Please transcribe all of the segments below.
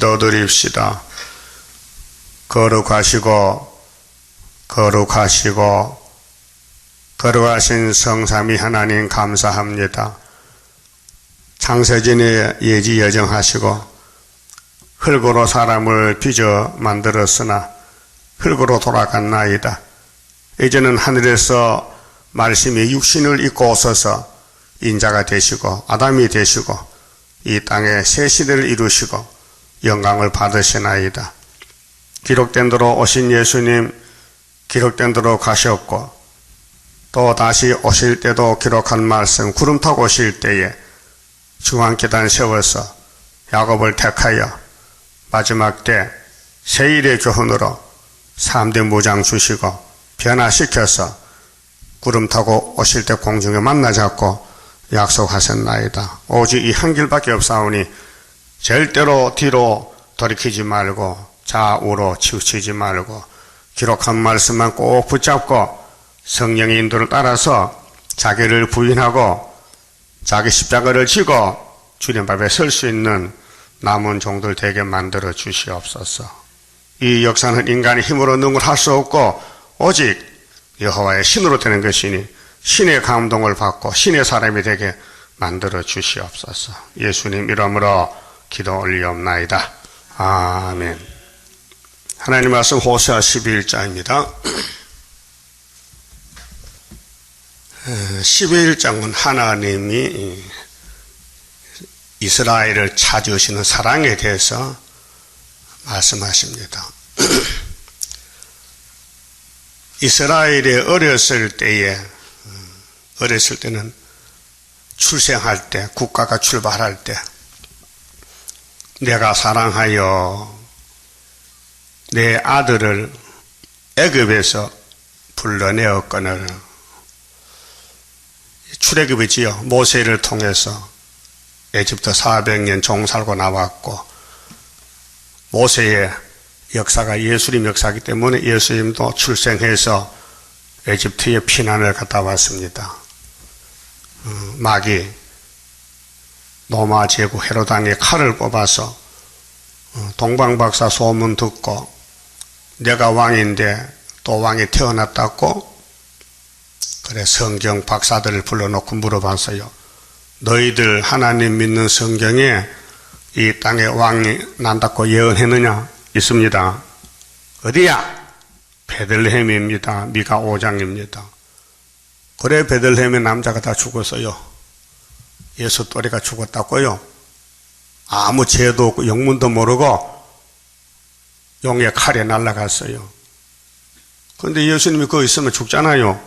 기도드립시다. 거룩하시고 거룩하시고 거룩하신 성삼위 하나님 감사합니다. 창세전에 예지 여정하시고 흙으로 사람을 빚어 만들었으나 흙으로 돌아갔나이다. 이제는 하늘에서 말씀이 육신을 입고 오셔서 인자가 되시고 아담이 되시고 이 땅에 새 시대를 이루시고 영광을 받으시나이다. 기록된 대로 오신 예수님, 기록된 대로 가셨고 또 다시 오실 때도 기록한 말씀, 구름 타고 오실 때에 중앙계단 세워서 야곱을 택하여 마지막 때 세일의 교훈으로 3대 무장 주시고 변화시켜서 구름 타고 오실 때 공중에 만나자고 약속하셨나이다. 오직 이 한 길밖에 없사오니 절대로 뒤로 돌이키지 말고 좌우로 치우치지 말고 기록한 말씀만 꼭 붙잡고 성령의 인도를 따라서 자기를 부인하고 자기 십자가를 지고 주님 앞에 설 수 있는 남은 종들 되게 만들어 주시옵소서. 이 역사는 인간의 힘으로 능을 할 수 없고 오직 여호와의 신으로 되는 것이니 신의 감동을 받고 신의 사람이 되게 만들어 주시옵소서. 예수님 이름으로 기도 올리옵나이다. 아멘. 하나님 말씀 호세아 12일장입니다. 12일장은 하나님이 이스라엘을 찾으시는 사랑에 대해서 말씀하십니다. 이스라엘이 어렸을 때는 출생할 때, 국가가 출발할 때 내가 사랑하여 내 아들을 애굽에서 불러내었거늘. 출애굽이지요. 모세를 통해서 에집트 400년 종살고 나왔고 모세의 역사가 예수님 역사이기 때문에 예수님도 출생해서 에집트에 피난을 갔다 왔습니다. 마귀 로마 제국 헤로당의 칼을 뽑아서 동방박사 소문 듣고 내가 왕인데 또 왕이 태어났다고 그래 성경 박사들을 불러놓고 물어봤어요. 너희들 하나님 믿는 성경에 이 땅에 왕이 난다고 예언했느냐? 있습니다. 어디야? 베들레헴입니다. 미가 5장입니다. 그래 베들레헴의 남자가 다 죽었어요. 예수 또래가 죽었다고요. 아무 죄도 없고 영문도 모르고 용의 칼에 날아갔어요. 그런데 예수님이 거기 있으면 죽잖아요.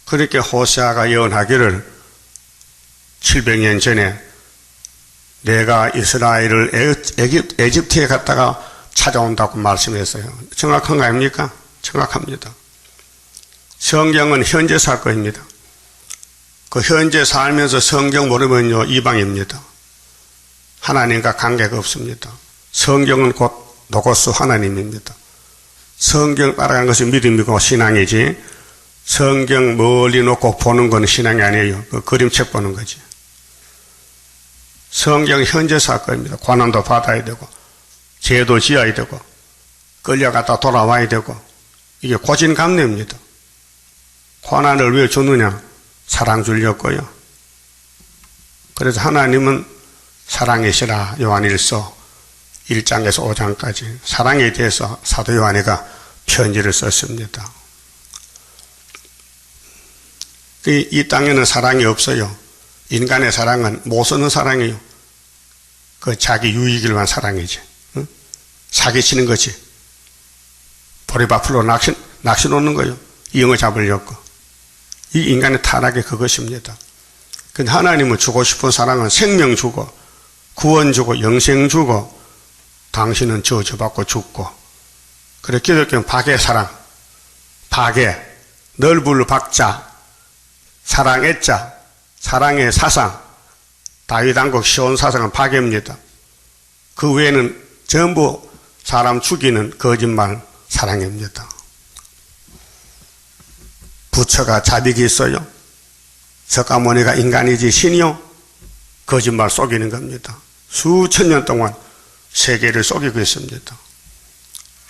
그렇게 호세아가 예언하기를 700년 전에 내가 이스라엘을 에집트에 갔다가 찾아온다고 말씀했어요. 정확한 거 아닙니까? 정확합니다. 성경은 현재 사건입니다. 그 현재 살면서 성경 모르면요 이방입니다. 하나님과 관계가 없습니다. 성경은 곧 노고스 하나님입니다. 성경 따라가는 것이 믿음이고 신앙이지 성경 멀리 놓고 보는 건 신앙이 아니에요. 그 그림책 보는 거지. 성경 현재 사건입니다. 고난도 받아야 되고 죄도 지어야 되고 끌려갔다 돌아와야 되고 이게 고진감래입니다. 고난을 왜 줬느냐? 사랑 주려고요. 그래서 하나님은 사랑이시라. 요한일서 1장에서 5장까지 사랑에 대해서 사도 요한이가 편지를 썼습니다. 이 땅에는 사랑이 없어요. 인간의 사랑은 못 쓰는 사랑이에요. 그 자기 유익을 위한 사랑이지. 응? 사기치는 거지. 보리밥으로 낚시 놓는 거예요. 이용을 잡으려고. 이 인간의 타락이 그것입니다. 근데 하나님은 주고 싶은 사랑은 생명 주고 구원 주고 영생 주고 당신은 저주받고 죽고. 그래 기독교는 박의 사랑, 박의 넓을 박자, 사랑의 자, 사랑의 사상, 다윗 왕국 시온 사상은 박해입니다. 그 외에는 전부 사람 죽이는 거짓말 사랑입니다. 부처가 자비가 있어요. 석가모니가 인간이지 신이요? 거짓말 속이는 겁니다. 수천 년 동안 세계를 속이고 있습니다.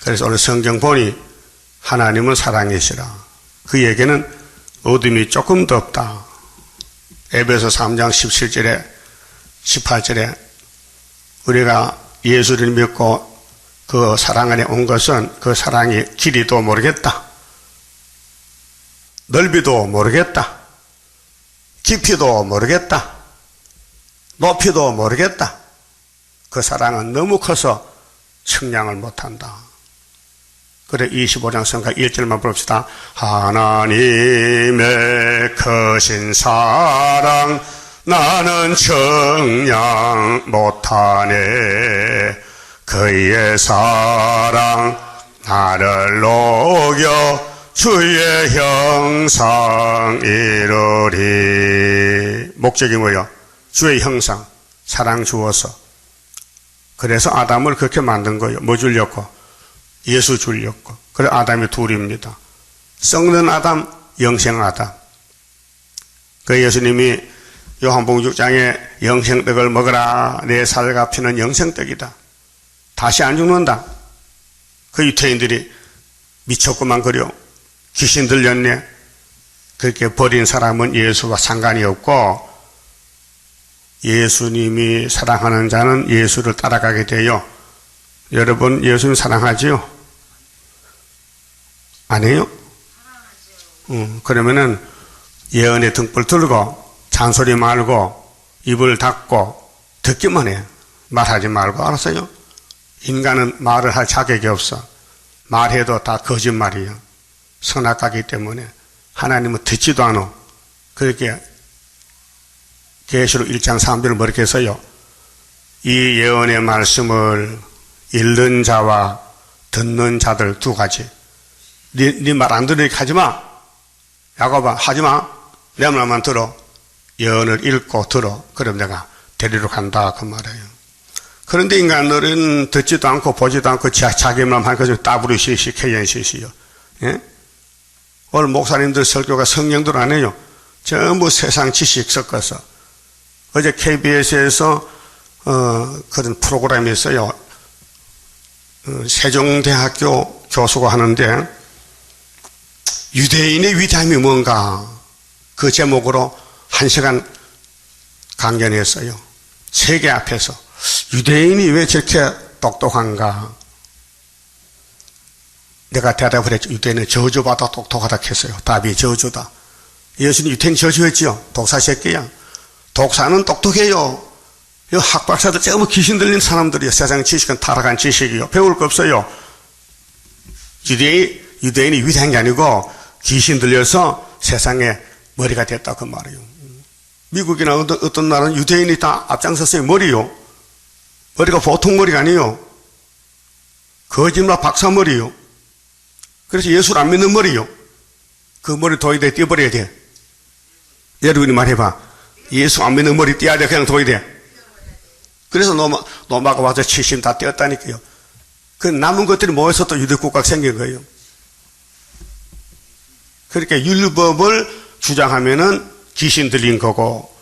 그래서 오늘 성경 보니 하나님은 사랑이시라. 그에게는 어둠이 조금도 없다. 에베소 3장 17절에 18절에 우리가 예수를 믿고 그 사랑 안에 온 것은 그 사랑이 길이도 모르겠다. 넓이도 모르겠다. 깊이도 모르겠다. 높이도 모르겠다. 그 사랑은 너무 커서 측량을 못한다. 그래 25장 성가 1절만 봅시다. 하나님의 크신 사랑 나는 측량 못하네. 그의 사랑 나를 녹여 주의 형상 이루리. 목적이 뭐예요? 주의 형상, 사랑 주어서. 그래서 아담을 그렇게 만든 거예요. 뭐 주려고? 예수 주려고. 그래 아담이 둘입니다. 썩는 아담, 영생 아담. 그 예수님이 요한복음 6장에 영생떡을 먹어라. 내 살과 피는 영생떡이다. 다시 안 죽는다. 그 유태인들이 미쳤구만 그려. 귀신 들렸네. 그렇게 버린 사람은 예수와 상관이 없고 예수님이 사랑하는 자는 예수를 따라가게 돼요. 여러분 예수님 사랑하지요? 안 해요? 그러면은 예언의 등불 들고 잔소리 말고 입을 닫고 듣기만 해. 말하지 말고. 알았어요? 인간은 말을 할 자격이 없어. 말해도 다 거짓말이에요. 선악하기 때문에. 하나님은 듣지도 않아. 그렇게 계시록 1장 3절을 뭐렇게 했어요? 이 예언의 말씀을 읽는 자와 듣는 자들 두 가지. 네 말 안 들으니까 하지마. 야곱아 하지마. 내 말만 들어. 예언을 읽고 들어. 그럼 내가 데리러 간다 그 말이에요. 그런데 인간들은 듣지도 않고 보지도 않고 자기만 할 것을 따부르시시 캐연시시요. 예? 오늘 목사님들 설교가 성령들 안 해요. 전부 세상 지식 섞어서. 어제 KBS에서 그런 프로그램이 있어요. 세종대학교 교수가 하는데 유대인의 위대함이 뭔가 그 제목으로 1시간 강연했어요. 세계 앞에서. 유대인이 왜 저렇게 똑똑한가? 내가 대답을 했죠. 유대인은 저주받아 똑똑하다 했어요. 답이 저주다. 예수님 유대인 저주했지요. 독사 새끼야. 독사는 똑똑해요. 이 학박사들 전부 귀신 들린 사람들이요. 세상 지식은 타락한 지식이요. 배울 거 없어요. 유대인이 위대한 게 아니고 귀신 들려서 세상에 머리가 됐다 그 말이에요. 미국이나 어떤 나라는 유대인이 다 앞장섰어요. 머리요. 머리가 보통 머리가 아니에요. 거짓말 박사머리요. 그래서 예수를 안 믿는 머리요. 그 머리 도의대 떼버려야 돼. 여러분이 말해봐. 예수 안 믿는 머리 떼야 돼. 그냥 도의대. 그래서 노마가 와서 70 다 떼었다니까요. 그 남은 것들이 모여서 또 유대국가가 생긴 거예요. 그렇게 율법을 주장하면은 귀신 들린 거고,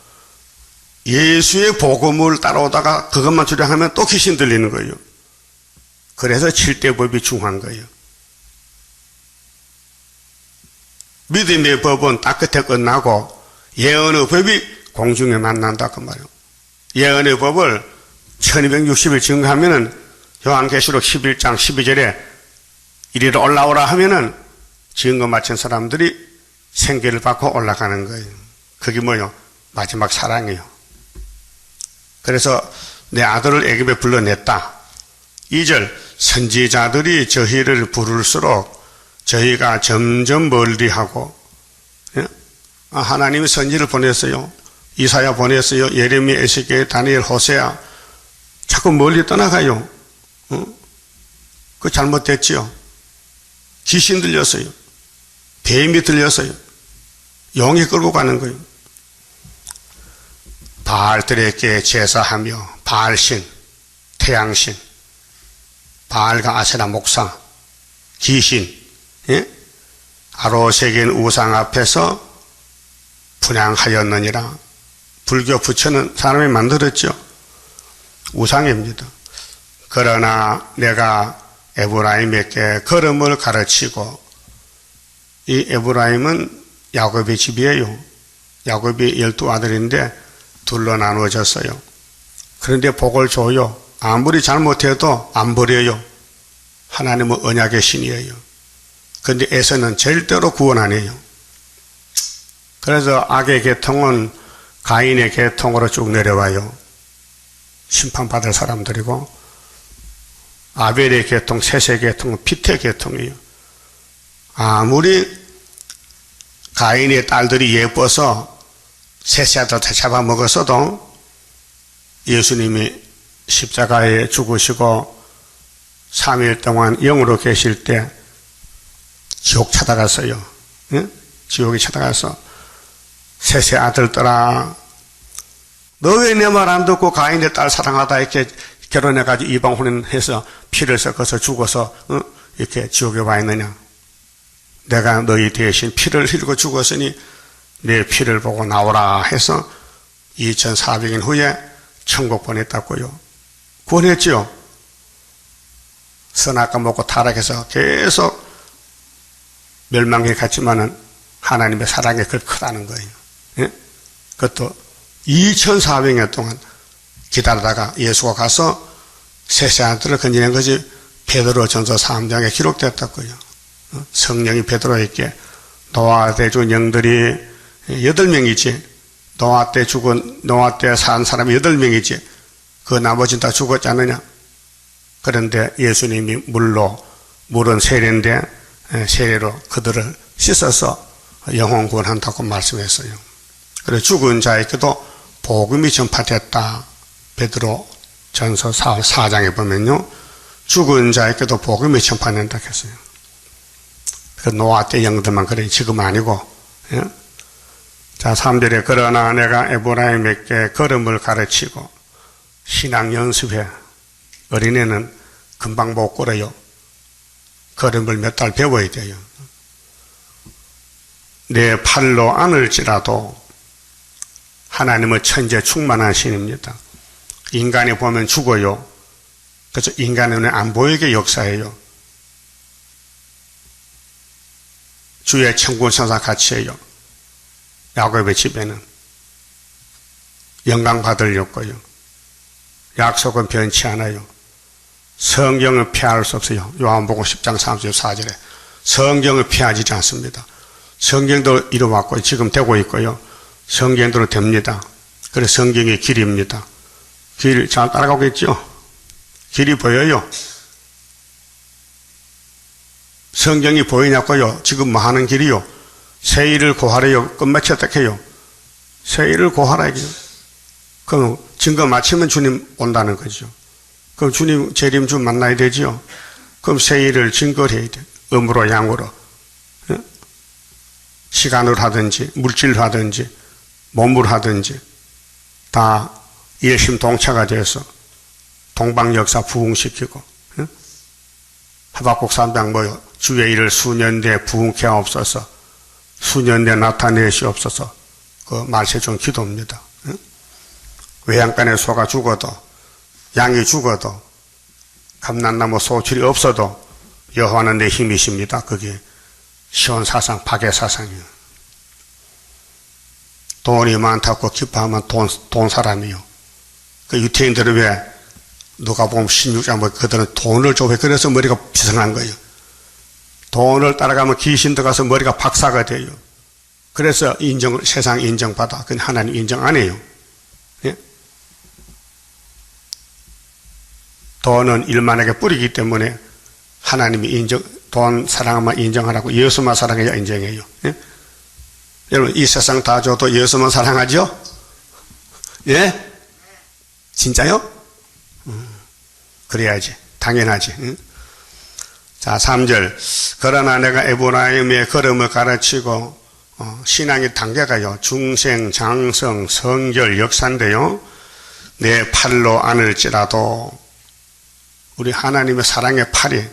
예수의 복음을 따라오다가 그것만 주장하면 또 귀신 들리는 거예요. 그래서 7대 법이 중요한 거예요. 믿음의 법은 딱 끝에 끝나고 예언의 법이 공중에 만난다 그 말이에요. 예언의 법을 1260일 증거하면은 요한계시록 11장 12절에 이리로 올라오라 하면은 증거 마친 사람들이 생계를 받고 올라가는 거예요. 그게 뭐요? 마지막 사랑이에요. 그래서 내 아들을 애굽에 불러냈다. 2절 선지자들이 저희를 부를수록 저희가 점점 멀리하고, 예? 하나님이 선지를 보냈어요. 이사야 보냈어요. 예레미야, 에스겔, 다니엘, 호세아. 자꾸 멀리 떠나가요. 그 잘못됐지요. 귀신 들렸어요. 뱀이 들렸어요. 용이 끌고 가는 거예요. 바알들에게 제사하며 바알신, 태양신, 바알과 아세라 목사, 귀신, 예? 아로새긴 우상 앞에서 그러나 내가 에브라임에게 걸음을 가르치고, 이 에브라임은 야곱의 집이에요. 야곱이 12아들인데 둘로 나누어졌어요. 그런데 복을 줘요. 아무리 잘못해도 안 버려요. 하나님은 언약의 신이에요. 그런데 에서는 절대로 구원 안 해요. 그래서 악의 계통은 가인의 계통으로 쭉 내려와요. 심판받을 사람들이고, 아벨의 계통, 셋의 계통은 빛의 계통이에요. 아무리 가인의 딸들이 예뻐서 셋의 아들 다 잡아먹었어도 예수님이 십자가에 죽으시고 3일 동안 영으로 계실 때 지옥 찾아갔어요. 응? 지옥에 찾아가서 셋의 아들들아, 너 왜 내 말 안 듣고 가인의 딸 사랑하다 이렇게 결혼해가지고 이방 혼인해서 피를 섞어서 죽어서 이렇게 지옥에 와 있느냐? 내가 너희 대신 피를 흘리고 죽었으니 내 피를 보고 나오라 해서 2400년 후에 천국 보냈다고요. 구원했지요. 선악과 먹고 타락해서 계속 멸망해 갔지만은 하나님의 사랑이 그걸 크다는 거예요. 예? 그것도 2400년 동안 기다리다가 예수가 가서 셋의 아들을 건지는 것이 베드로 전서 3장에 기록됐다고요. 성령이 베드로에게 노아 때 죽은 영들이 8명이지, 노아 때 산 사람이 8명이지, 그 나머지는 다 죽었지 않느냐? 그런데 예수님이 물은 세례인데, 세례로 그들을 씻어서 영혼 구원한다고 말씀했어요. 그래서 죽은 자에게도 복음이 전파됐다. 베드로 전서 4장에 보면요, 죽은 자에게도 복음이 전파된다 했어요. 그 노아 때 영들만 그래, 지금 아니고. 예? 자, 3절에 그러나 내가 에브라임에게 걸음을 가르치고 신앙 연습해. 어린애는 금방 못 걸어요. 걸음을 몇 달 배워야 돼요. 내 팔로 안을지라도 하나님은 천재 충만한 신입니다. 인간이 보면 죽어요. 그래서 인간의 눈에 안 보이게 역사해요. 주의 천군 천사 같이 해요. 야곱의 집에는 영광 받으려고요. 약속은 변치 않아요. 성경을 피할 수 없어요. 요한복음 10장 34절에 성경을 피하지 않습니다. 성경도 이루어왔고 지금 되고 있고요. 성경대로 됩니다. 그래서 성경의 길입니다. 길 잘 따라가고 있죠? 길이 보여요. 성경이 보이냐고요? 지금 뭐 하는 길이요? 새 일을 고하래요? 끝마쳤다 해요? 새 일을 고하라 이게요. 그럼 증거 마치면 주님 온다는 거죠. 그럼 주님 재림주 만나야 되죠. 그럼 새 일을 증거를 해야 돼요. 음으로 양으로. 시간으로 하든지 물질로 하든지 몸으로 하든지 다 일심동체가 돼서 동방역사 부흥시키고, 하박국 3장 뭐요? 주의 일을 수년 뒤에 부흥케 하옵소서, 수년 뒤에 나타내시옵소서. 그 말세 중 기도입니다. 외양간에 소가 죽어도, 양이 죽어도, 감난나무 소출이 없어도 여호와는 내 힘이십니다. 그게 시온사상, 박해사상이에요. 돈이 많다고 기뻐하면 돈 사람이요. 그 유태인들은 왜 누가 보면 16장 뭐 그들은 돈을 좁혀. 그래서 머리가 비상한 거예요. 돈을 따라가면 귀신 들어가서 머리가 박사가 돼요. 그래서 세상 인정받아. 그건 하나님 인정 안 해요. 예? 돈은 일만하게 뿌리기 때문에 하나님이 돈 사랑만 인정하라고, 예수만 사랑해야 인정해요. 예? 여러분, 이 세상 다 줘도 예수만 사랑하죠? 예? 진짜요? 그래야지. 당연하지. 응? 자, 3절. 그러나 내가 에브라임의 걸음을 가르치고, 신앙의 단계가요. 중생, 장성, 성결, 역사인데요. 내 팔로 안을지라도, 우리 하나님의 사랑의 팔이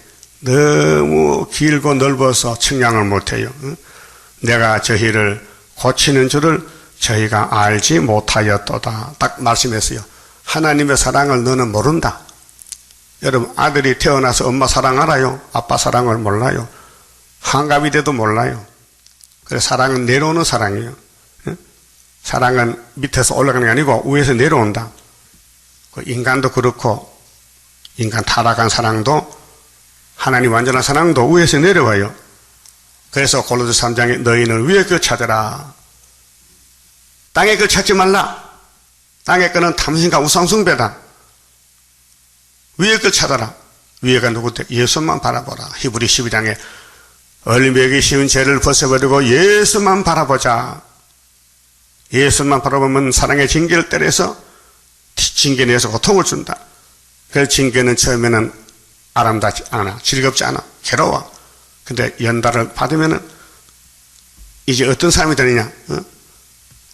너무 길고 넓어서 측량을 못해요. 응? 내가 저희를 고치는 줄을 저희가 알지 못하였도다. 딱 말씀했어요. 하나님의 사랑을 너는 모른다. 여러분, 아들이 태어나서 엄마 사랑 알아요? 아빠 사랑을 몰라요. 한갑이 돼도 몰라요. 그래서 사랑은 내려오는 사랑이에요. 사랑은 밑에서 올라가는 게 아니고 위에서 내려온다. 인간도 그렇고, 인간 타락한 사랑도, 하나님 완전한 사랑도 위에서 내려와요. 그래서 골로새 3장에 너희는 위의 것 찾으라. 땅의 것 찾지 말라. 땅의 것은 탐심과 우상숭배다. 위의 것 찾아라. 위에가 누구인데? 예수만 바라보라. 히브리 12장에 얼매기 쉬운 죄를 벗어버리고 예수만 바라보자. 예수만 바라보면 사랑의 징계를 때려서 징계 내에서 고통을 준다. 그 징계는 처음에는 아름답지 않아, 즐겁지 않아, 괴로워. 근데 연달을 받으면은 이제 어떤 사람이 되느냐?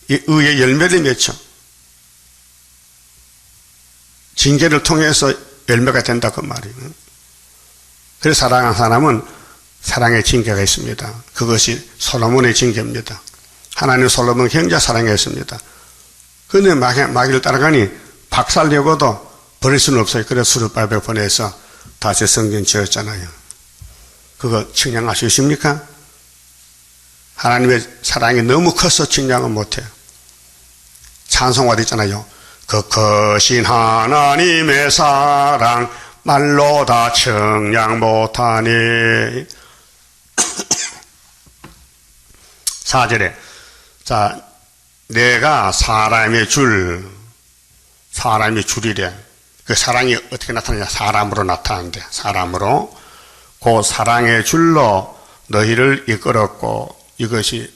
이 의의 열매를 맺혀. 징계를 통해서 열매가 된다 그 말이에요. 그래서 사랑하는 사람은 사랑의 징계가 있습니다. 그것이 솔로몬의 징계입니다. 하나님 솔로몬 굉장히 사랑했습니다. 그런데 마귀를 따라가니 박살내고도 버릴 수는 없어요. 그래서 수르바벨 보내서 다시 성전 지었잖아요. 그거 측량할 수 있습니까? 하나님의 사랑이 너무 커서 측량은 못해요. 찬송가도 있잖아요. 그 크신 하나님의 사랑 말로 다 측량 못하니. 4절에 자, 내가 사람의 줄이래. 그 사랑이 어떻게 나타나냐? 사람으로 나타난대. 사람으로. 그 사랑의 줄로 너희를 이끌었고, 이것이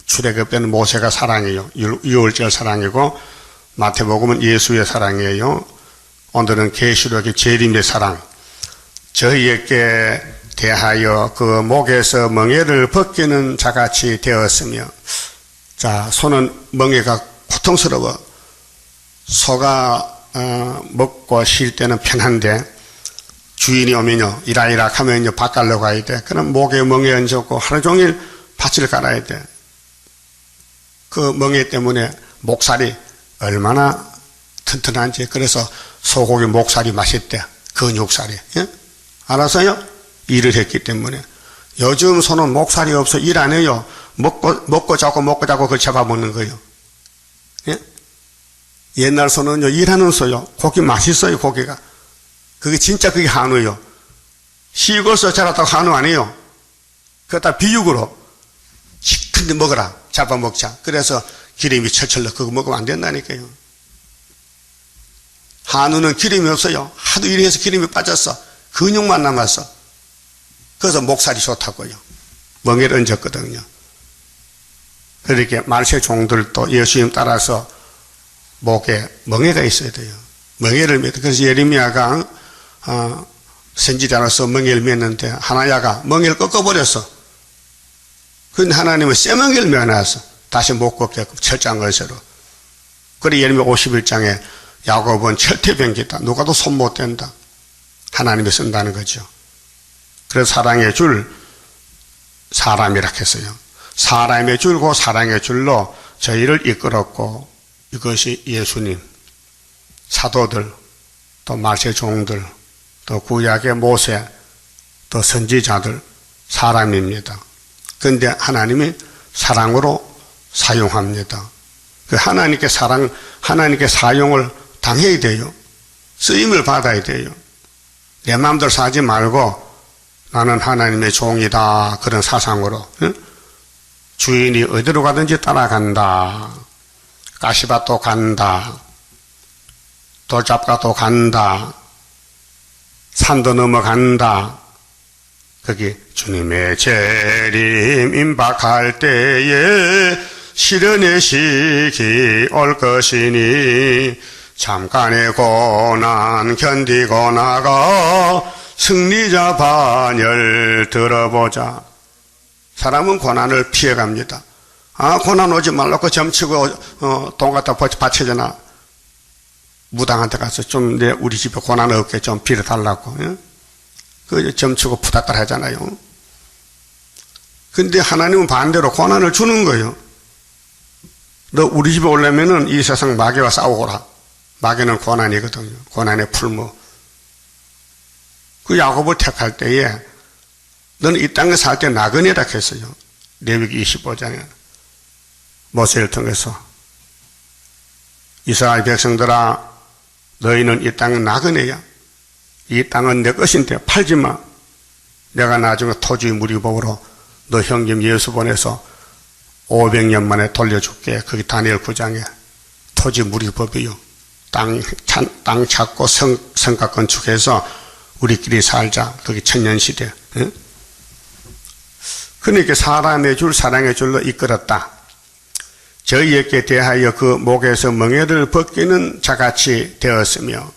출애굽때는 모세가 사랑이에요. 유월절 사랑이고, 마태복음은 예수의 사랑이에요. 오늘은 계시록의 재림의 사랑. 저희에게 대하여 그 목에서 멍에를 벗기는 자같이 되었으며, 자, 소는 멍에가 고통스러워. 소가 먹고 쉴 때는 편한데 주인이 오면요, 이라이라 하면요, 밭 갈러 가야 돼. 그럼 목에 멍에 얹었고 하루 종일 밭을 갈아야 돼. 그 멍에 때문에 목살이 얼마나 튼튼한지. 그래서 소고기 목살이 맛있대. 근육살이. 예? 알아서요? 일을 했기 때문에. 요즘 소는 목살이 없어 일 안 해요. 먹고 자고 그걸 잡아먹는 거예요. 예? 옛날 소는요, 일하는 소요. 고기 맛있어요, 고기가. 그게 진짜 그게 한우예요. 시골서 자랐다고 한우 아니에요. 그거 비육으로. 시큰데 먹어라. 잡아먹자. 그래서 기름이 철철 넣고 그거 먹으면 안 된다니까요. 한우는 기름이 없어요. 하도 일해서 기름이 빠졌어. 근육만 남았어. 그래서 목살이 좋다고요. 멍에를 얹었거든요. 그렇게 말세 종들도 예수님 따라서 목에 멍에가 있어야 돼요. 멍에를 맺어. 그래서 예레미야가 선지자로서 멍에를 맺는데 하나야가 멍에를 꺾어버렸어. 그런데 하나님은 쇠멍에를 메어놨어. 다시 못 꺾게끔 철저한 것으로. 그래 예레미야 51장에 야곱은 철퇴병기다. 누가도 손 못 댄다. 하나님이 쓴다는 거죠. 그래서 사랑의 줄 사람이라 했어요. 사람의 줄고 사랑의 줄로 저희를 이끌었고, 이것이 예수님, 사도들, 또 말세 종들, 또 구약의 모세, 또 선지자들, 사람입니다. 그런데 하나님이 사랑으로 사용합니다. 그 하나님께 사용을 당해야 돼요. 쓰임을 받아야 돼요. 내 마음대로 사지 말고 나는 하나님의 종이다. 그런 사상으로. 응? 주인이 어디로 가든지 따라간다. 가시밭도 간다. 돌잡가도 간다. 산도 넘어간다. 거기 주님의 재림 임박할 때에 시련의 시기 올 것이니 잠깐의 고난 견디고 나가 승리자 반열 들어보자. 사람은 고난을 피해갑니다. 고난 오지 말라고 점치고 돈 갖다 바쳐주나. 무당한테 가서 좀 우리 집에 고난 없게 좀 빌어달라고. 예? 그 점치고 부탁을 하잖아요. 근데 하나님은 반대로 고난을 주는 거예요. 너 우리 집에 오려면은 이 세상 마귀와 싸우거라. 마귀는 고난이거든요. 고난의 풀무. 그 야곱을 택할 때에 너는 이 땅에 살 때 나그네라 했어요. 레위기 25장에 모세를 통해서 이스라엘 백성들아 너희는 이 땅은 나그네야. 이 땅은 내 것인데 팔지 마. 내가 나중에 토지 무리복으로 너 형님 예수 보내서 500년 만에 돌려줄게. 거기 다니엘 9장에 토지 무리법이요. 땅 찾고 성곽 건축해서 우리끼리 살자. 거기 천년시대. 응? 그러니까 사람의 줄 사랑의 줄로 이끌었다. 저희에게 대하여 그 목에서 멍에를 벗기는 자같이 되었으며,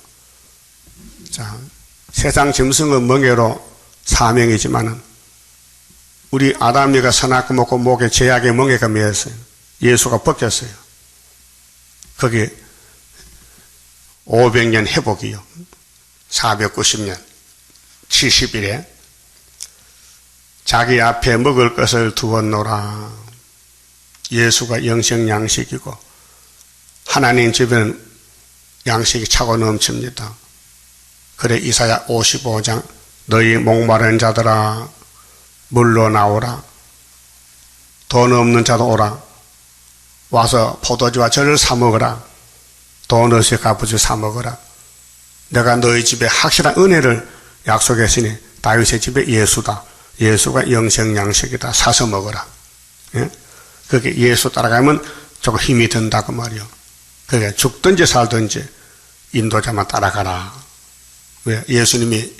자, 세상 짐승은 멍에로 사명이지만은 우리 아담이가 선악과 먹고 목에 제약의 멍에가 매였어요. 예수가 벗겼어요. 거기 500년 회복이요. 490년 70일에 자기 앞에 먹을 것을 두었노라. 예수가 영생 양식이고 하나님 집에는 양식이 차고 넘칩니다. 그래 이사야 55장 너희 목마른 자들아 물로 나오라. 돈 없는 자도 오라. 와서 포도주와 젖을 사 먹어라. 돈 없이 값어치 사 먹어라. 내가 너희 집에 확실한 은혜를 약속했으니 다윗의 집에 예수다. 예수가 영생 양식이다. 사서 먹어라. 예? 그게 예수 따라가면 조금 힘이 든다고 말이요. 그게 죽든지 살든지 인도자만 따라가라. 왜? 예수님이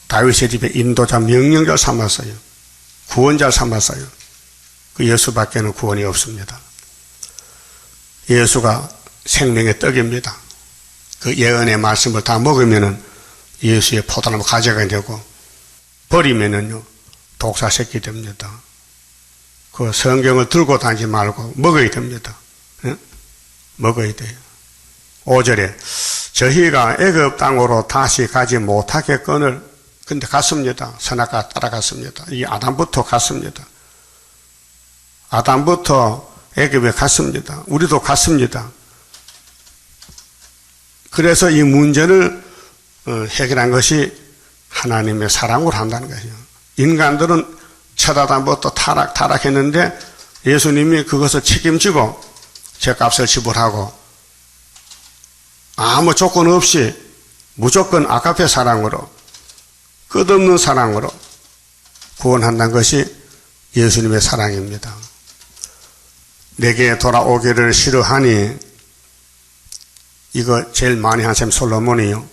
다윗의 집에 인도자 명령자를 삼았어요. 구원자를 삼았어요. 그 예수밖에는 구원이 없습니다. 예수가 생명의 떡입니다. 그 예언의 말씀을 다 먹으면은 예수의 포도나무 가져가야 되고 버리면은요 독사 새끼 됩니다. 그 성경을 들고 다니지 말고 먹어야 됩니다. 예? 먹어야 돼요. 5절에 저희가 애굽 땅으로 다시 가지 못하겠거늘 근데 갔습니다. 선악과 따라갔습니다. 이 아담부터 갔습니다. 아담부터 애굽에 갔습니다. 우리도 갔습니다. 그래서 이 문제를 해결한 것이 하나님의 사랑으로 한다는 것이에요. 인간들은 첫 아담부터 타락했는데 예수님이 그것을 책임지고 죄값을 지불하고 아무 조건 없이 무조건 아가페 사랑으로 끝없는 사랑으로 구원한다는 것이 예수님의 사랑입니다. 내게 돌아오기를 싫어하니 이거 제일 많이 한 사람이 솔로몬이요.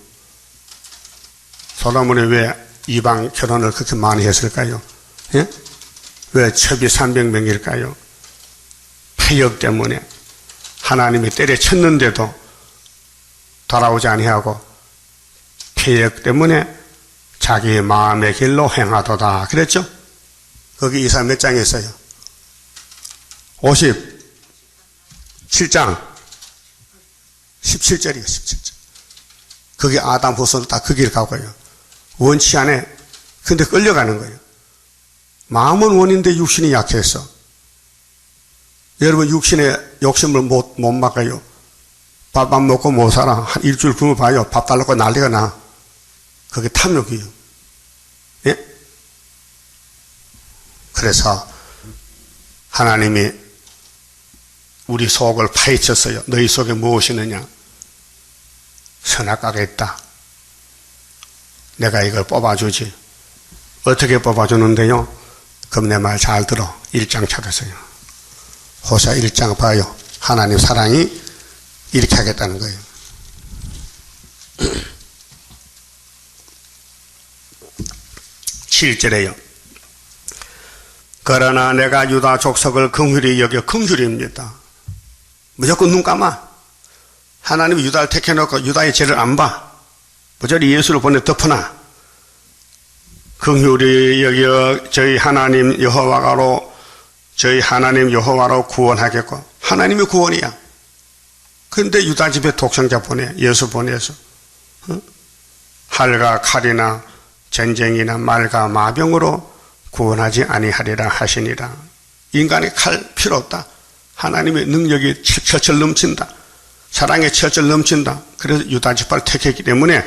솔로몬이 왜 이방 결혼을 그렇게 많이 했을까요? 예? 왜 첩이 300명일까요? 폐역 때문에 하나님이 때려쳤는데도 돌아오지 아니하고 폐역 때문에 자기의 마음의 길로 행하도다 그랬죠? 거기 이사 몇 장에 있어요? 57장 17절이에요. 17절. 거기 아담 후손도 다 그 길 가고요. 원치 않에 근데 끌려가는 거예요. 마음은 원인데 육신이 약해서 여러분 육신의 욕심을 못 막아요. 밥 안 먹고 못 살아. 한 일주일 굶어봐요. 밥 달라고 난리가 나. 그게 탐욕이에요. 예? 그래서 하나님이 우리 속을 파헤쳤어요. 너희 속에 무엇이 있느냐? 선악과가 있다. 내가 이걸 뽑아주지. 어떻게 뽑아주는데요? 그럼 내 말 잘 들어. 1장 찾으세요. 호세아 1장 봐요. 하나님 사랑이 이렇게 하겠다는 거예요. 7절에요. 그러나 내가 유다 족속을 긍휼히 여겨 긍휼입니다. 무조건 눈 감아. 하나님이 유다를 택해놓고 유다의 죄를 안 봐. 부절히 예수를 보내 덮어놔. 긍휼히 여겨 저희 하나님 여호와로 구원하겠고 하나님이 구원이야. 그런데 유다 집에 독생자 보내 예수 보내서 활과 칼이나 전쟁이나 말과 마병으로 구원하지 아니하리라 하시니라. 인간의 칼 필요 없다. 하나님의 능력이 철철 넘친다. 사랑의 철철 넘친다. 그래서 유다 지파를 택했기 때문에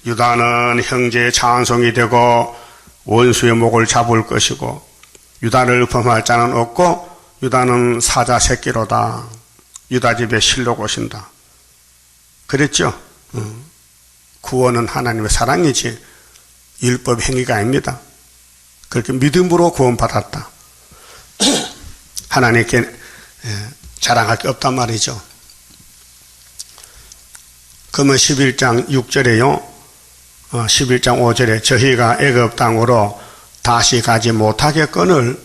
유다는 형제의 찬송이 되고 원수의 목을 잡을 것이고 유다를 범할 자는 없고 유다는 사자 새끼로다. 유다 집에 실로 오신다. 그랬죠? 구원은 하나님의 사랑이지 율법 행위가 아닙니다. 그렇게 믿음으로 구원받았다. 하나님께 자랑할 게 없단 말이죠. 그러면 11장 6절에요. 11장 5절에 저희가 애굽 땅으로 다시 가지 못하겠거늘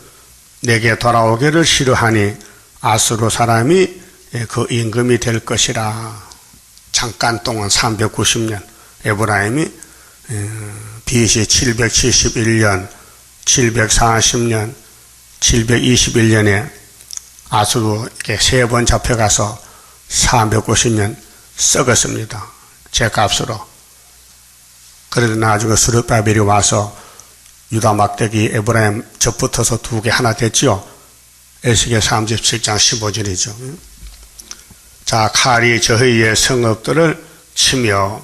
내게 돌아오기를 싫어하니 아수르 사람이 그 임금이 될 것이라. 잠깐 동안 390년 에브라임이 BC 771년, 740년, 721년에 아수르에게 3번 잡혀가서 390년 썩었습니다. 제값으로. 그래도 나중에 스룹바벨이 와서 유다 막대기 에브라임 접붙어서 2개 하나 됐죠. 에스겔 37장 15절이죠. 자, 칼이 저희의 성읍들을 치며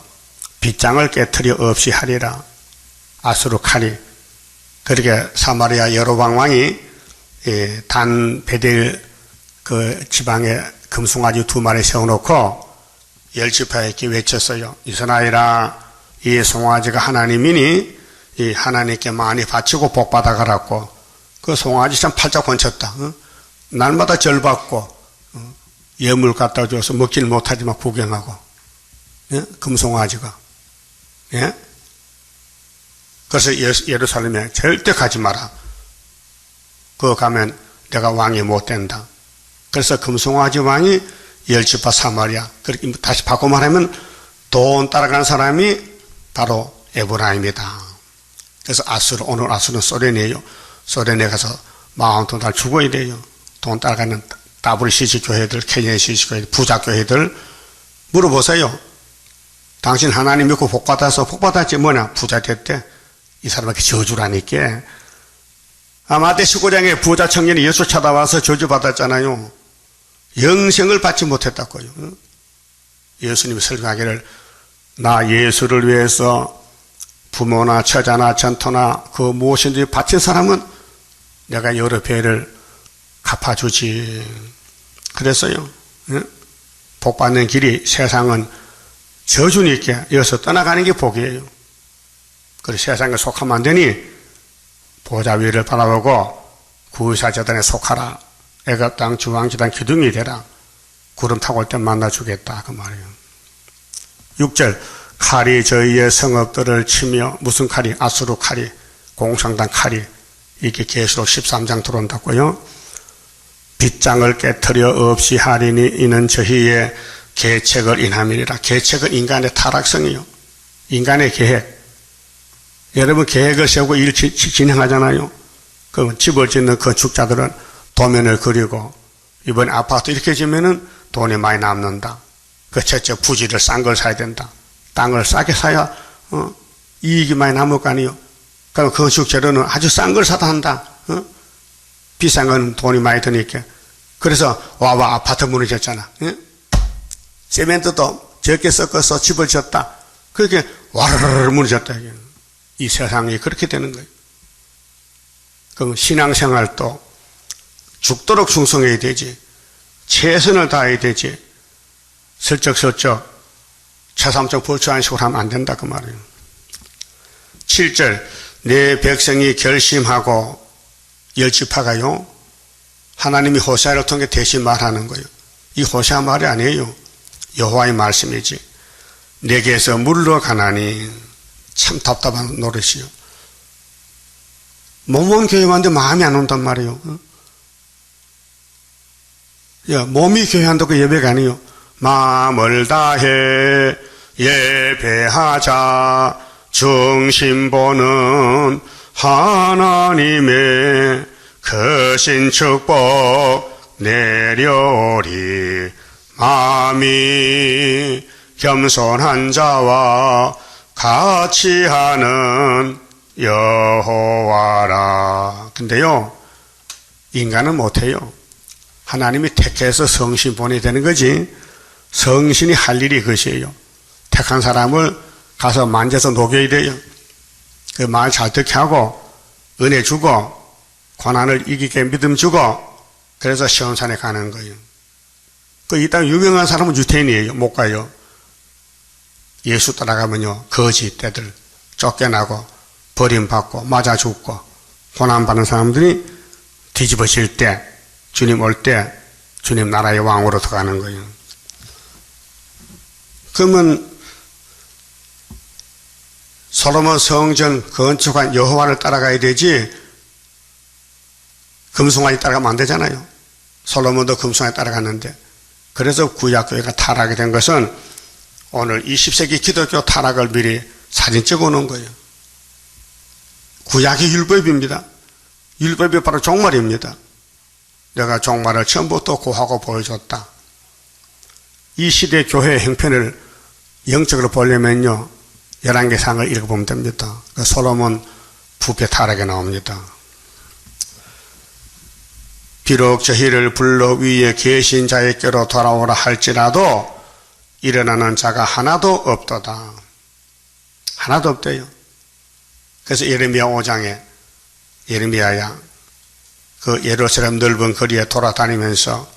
빗장을 깨트려 없이 하리라. 아수르 칼이. 그렇게 사마리아 여로방 왕이 단 베델 그 지방에 금송아지 2마리 세워놓고 10지파에게 외쳤어요. 이스라엘아, 이 송아지가 하나님이니 이 하나님께 많이 바치고 복 받아가라고. 그 송아지 참 팔짝 번쳤다. 날마다 절 받고 예물 갖다 줘서 먹질 못하지만 구경하고. 예? 금송아지가. 예? 그래서 예루살렘에 절대 가지 마라. 그거 가면 내가 왕이 못 된다. 그래서 금송아지 왕이 10지파 사마리아. 그렇게 다시 바꿔 말하면 돈 따라가는 사람이 바로 에브라임이다. 그래서 아수르, 오늘 아수르는 소련이에요. 소련에 가서 마운트 달 죽어야 돼요. 돈 따라가는 WCC 교회들, KNCC 교회들, 부자 교회들 물어보세요. 당신 하나님 믿고 복받아서 복받았지 뭐냐? 부자 됐대. 이 사람에게 저주라니까. 마태 19장에 부자 청년이 예수 찾아와서 저주받았잖아요. 영생을 받지 못했다고요. 예수님이 설교하기를 나 예수를 위해서 부모나 처자나 전토나 그 무엇인지 바친 사람은 내가 여러 배를 갚아주지. 그랬어요. 복 받는 길이 세상은 저주니까 여기서 떠나가는 게 복이에요. 그래서 세상에 속하면 안 되니 보좌 위를 바라보고 구의사제단에 속하라. 애굽 땅 주왕지단 기둥이 되라. 구름 타고 올 때 만나주겠다. 그 말이에요. 6절 칼이 저희의 성읍들을 치며 무슨 칼이? 아수르 칼이, 공상당 칼이. 이게 계시록 13장 들어온다고요. 빗장을 깨트려 없이 하리니 이는 저희의 계책을 인함이니라. 계책은 인간의 타락성이요. 인간의 계획. 여러분 계획을 세우고 일 진행하잖아요. 그럼 집을 짓는 건축자들은 도면을 그리고 이번에 아파트 이렇게 지면은 돈이 많이 남는다. 그 첫째 부지를 싼 걸 사야 된다. 땅을 싸게 사야 이익이 많이 남을 거 아니에요. 그럼 건축 재료는 아주 싼 걸 사다 한다. 비싼 건 돈이 많이 드니까. 그래서 와와 아파트 무너졌잖아. 세멘트도 적게 섞어서 집을 지었다. 그렇게 와르르 무너졌다. 이 세상이 그렇게 되는 거예요. 그럼 신앙생활도 죽도록 충성해야 되지. 최선을 다해야 되지. 슬쩍슬쩍 차삼적 벌초한 식으로 하면 안 된다 그 말이에요. 7절 내 백성이 결심하고 10지파가요. 하나님이 호세아를 통해 대신 말하는 거예요. 이 호세아 말이 아니에요. 여호와의 말씀이지. 내게서 물러가나니 참 답답한 노릇이요. 몸은 교회 왔는데 마음이 안 온단 말이에요. 야, 몸이 교회 한다고 예배가 아니에요. 마음을 다해 예배하자. 중심보는 하나님의 크신 축복 내려오리. 마음이 겸손한 자와 같이 하는 여호와라. 근데요, 인간은 못해요. 하나님이 택해서 성신 보내야 되는 거지. 성신이 할 일이 그것이에요. 택한 사람을 가서 만져서 녹여야 돼요. 그 말 잘 듣게 하고 은혜 주고 고난을 이기게 믿음 주고 그래서 시온산에 가는 거예요. 그 이 땅 유명한 사람은 유태인이에요. 못 가요. 예수 따라가면요 거지 때들 쫓겨나고 버림받고 맞아 죽고 고난받는 사람들이 뒤집어질 때 주님 올 때 주님 나라의 왕으로 들어가는 거예요. 그러면 솔로몬 성전 건축한 여호와를 따라가야 되지 금송아지 따라가면 안 되잖아요. 솔로몬도 금송아지 따라갔는데 그래서 구약교회가 타락이 된 것은 오늘 20세기 기독교 타락을 미리 사진 찍어 놓은 거예요. 구약이 율법입니다. 율법이 바로 종말입니다. 내가 종말을 처음부터 고하고 보여줬다. 이 시대 교회의 형편을 영적으로 보려면요 11개상을 읽어보면 됩니다. 그 솔로몬 부패 타락에 나옵니다. 비록 저희를 불러 위에 계신 자에게로 돌아오라 할지라도 일어나는 자가 하나도 없도다. 하나도 없대요. 그래서 예레미야 5장에 예레미야야 그 예루살렘 넓은 거리에 돌아다니면서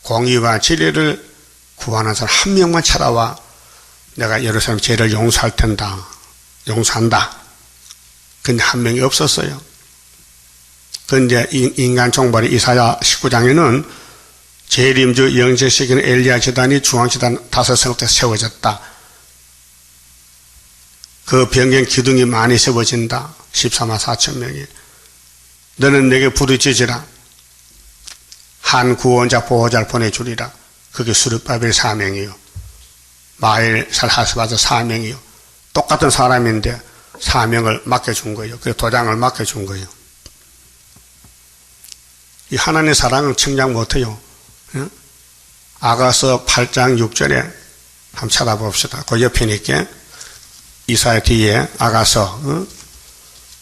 공의와 진리를 구하는 사람 한 명만 찾아와 내가 예루살렘 죄를 용서할 텐다. 용서한다. 근데 한 명이 없었어요. 그런데 인간 종발이 이사야 19장에는 재림주 영제시키는 엘리야 제단이 중앙제단 5성읍에 세워졌다. 그 변경 기둥이 많이 세워진다. 14만 4천 명이. 너는 내게 부르짖으라. 한 구원자 보호자를 보내주리라. 그게 수르바벨 사명이요. 마엘 살하스바자 사명이요. 똑같은 사람인데 사명을 맡겨준 거예요. 그 도장을 맡겨준 거예요. 이 하나님의 사랑은 측량 못해요. 아가서 8장 6절에 한번 찾아봅시다. 그 옆에 있게 이사야 뒤에 아가서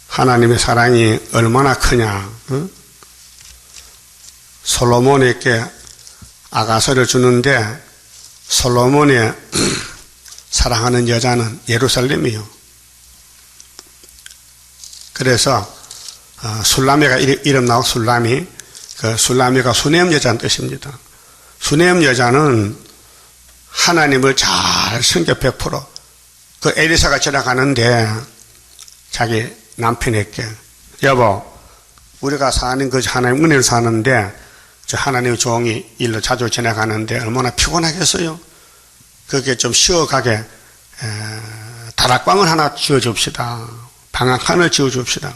하나님의 사랑이 얼마나 크냐. 솔로몬에게 아가서를 주는데 솔로몬의 사랑하는 여자는 예루살렘이요. 그래서 술라미가 이름 나오고 술라미, 그 술라미가 수냄 여자는 뜻입니다. 수냄 여자는 하나님을 잘 섬겨 100%. 그 에리사가 지나가는데 자기 남편에게 여보 우리가 사는 그 하나님 은혜를 사는데 저 하나님 종이 일로 자주 지나가는데 얼마나 피곤하겠어요. 그게 좀 쉬어가게 다락방을 하나 지어줍시다. 방앗간을 지어줍시다.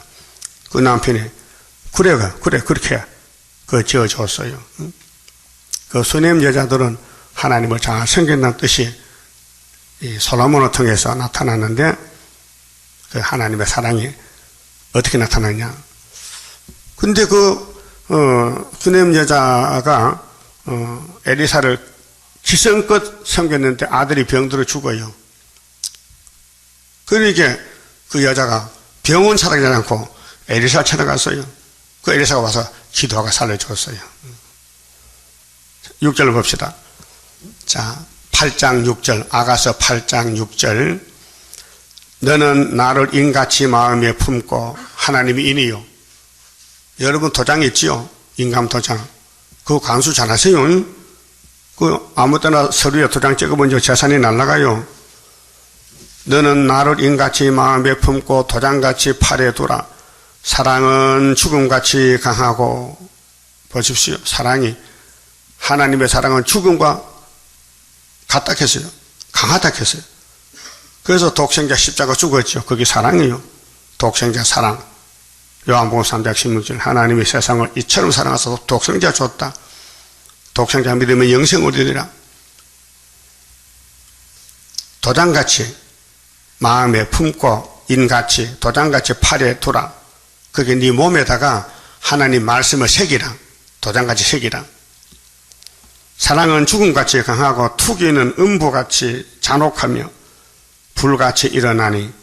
그 남편이 그래 그렇게 지어줬어요. 그 수냄 여자들은 하나님을 잘 섬긴다는 뜻이 이 솔로몬을 통해서 나타났는데 그 하나님의 사랑이 어떻게 나타나냐. 근데 수냄 여자가 에리사를 기성껏 섬겼는데 아들이 병들어 죽어요. 그러니까 그 여자가 병원 찾아가지 않고 에리사 찾아갔어요. 그 에리사가 와서 기도하고 살려줬어요. 6절 봅시다. 자, 8장 6절, 아가서 8장 6절. 너는 나를 인같이 마음에 품고 하나님이 인이요. 여러분 도장 있지요? 인감 도장. 그거 간수 잘 하세요. 그 아무 때나 서류에 도장 찍어본 재산이 날아가요. 너는 나를 인같이 마음에 품고 도장같이 팔에 두라. 사랑은 죽음같이 강하고 보십시오. 사랑이 하나님의 사랑은 죽음과 같다 했어요. 강하다 했어요. 그래서 독생자 십자가 죽었죠. 그게 사랑이에요. 독생자 사랑. 요한복음 3장 16절 하나님이 세상을 이처럼 사랑하셔서 독생자 줬다. 독생자 믿으면 영생 얻으리라. 도장같이 마음에 품고 인같이 도장같이 팔에 두라. 그게 네 몸에다가 하나님 말씀을 새기라. 도장같이 새기라. 사랑은 죽음같이 강하고 투기는 음부같이 잔혹하며 불같이 일어나니